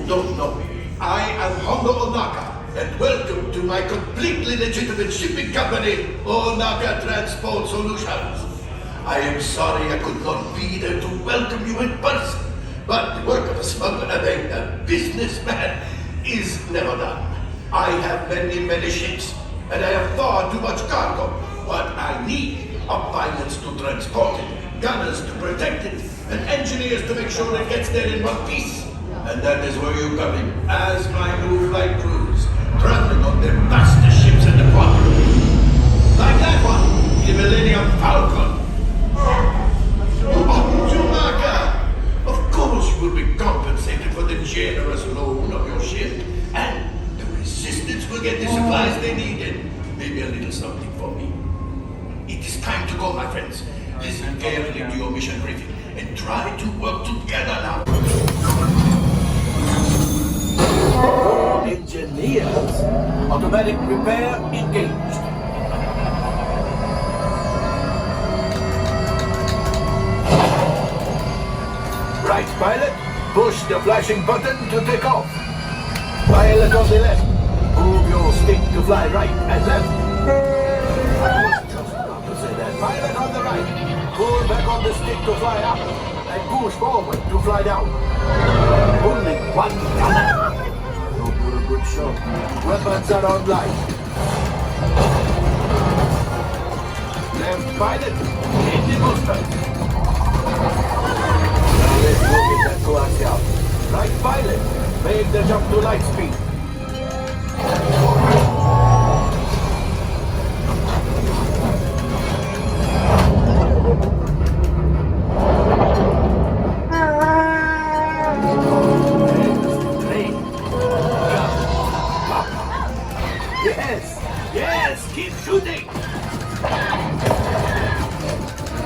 don't know me, I am Hongo Onaka, and welcome to my completely legitimate shipping company, Onaka Transport Solutions. I am sorry I could not be there to welcome you in person, but the work of a smuggler, a businessman, is never done. I have many ships, and I have far too much cargo. What I need are pilots to transport it, gunners to protect it, and engineers to make sure it gets there in one piece. And that is where you come in, as my new flight crews, traveling on their fastest ships in the quadrant. Like that one, the Millennium Falcon. Oh, Chewbacca! Of course you will be compensated for the generous loan of your ship, and the Resistance will get the supplies they need, and maybe a little something for me. It is time to go, my friends. Listen carefully to your mission briefing, and try to work together now. Engineers. Automatic repair engaged. Right, pilot. Push the flashing button to take off. Pilot on the left. Move your stick to fly right and left. Just about to say that. Pilot on the right. Pull back on the stick to fly up. And push forward to fly down. Only one gunner. Don't do a good shot. Weapons are online. Left pilot. Hit the booster. Now let's go get that coaxial. Right pilot. Make the jump to light speed. Yes, keep shooting.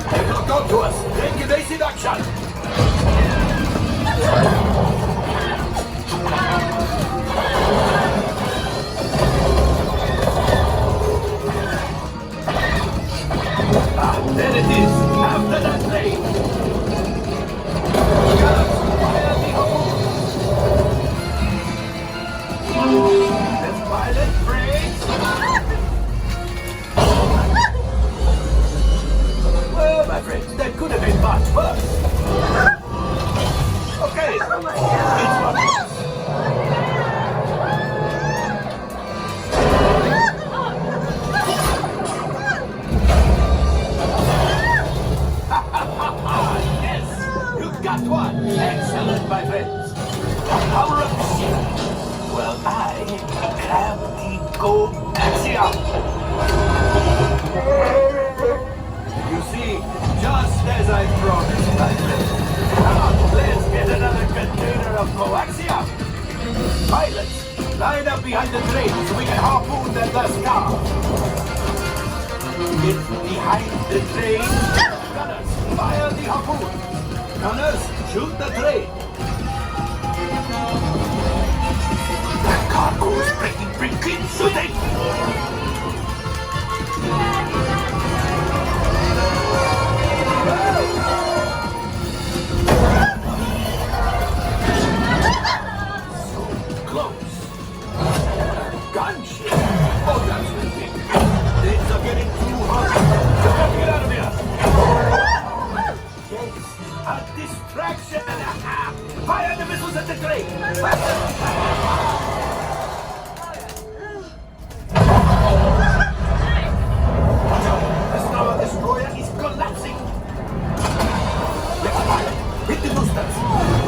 They've locked on to us. Take evasive action. There it is, after that lane. Guns, fire the hole. This pilot brakes. Well, my friends, that could have been much worse. Okay, it's one. Got one! Excellent, my friends! The power of the ship! Well, I have the coaxium! You see, just as I promised, my friends. Now, let's get another container of coaxium! Pilots, line up behind the train so we can harpoon that last car! Get behind the train! Gunners, fire the harpoon! Gunners, shoot the train! That cargo is breaking! Keep shooting! So close! Gunship! Oh, that's ridiculous! Things are getting too hot! Get out of here! A distraction! Fire the missiles at the train! The Star Destroyer is collapsing! Let's fire! Hit the boosters!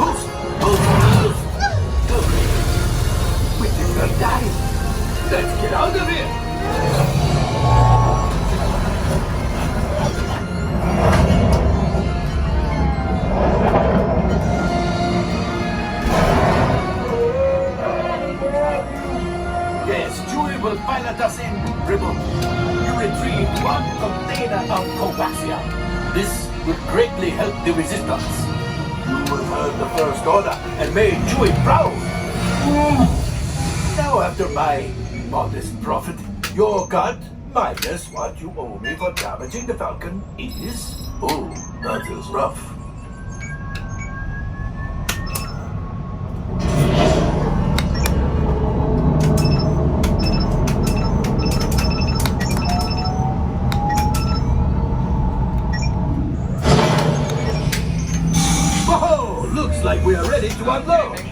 Boost! Good! We did not die! Let's get out of here! Will pilot us in, Ribble. You retrieved one container of coaxium. This will greatly help the resistance. You will heard the first order and made Chewie proud. Now, after my modest profit, your cut minus what you owe me for damaging the Falcon is... Oh, that is rough. like we are ready to unload.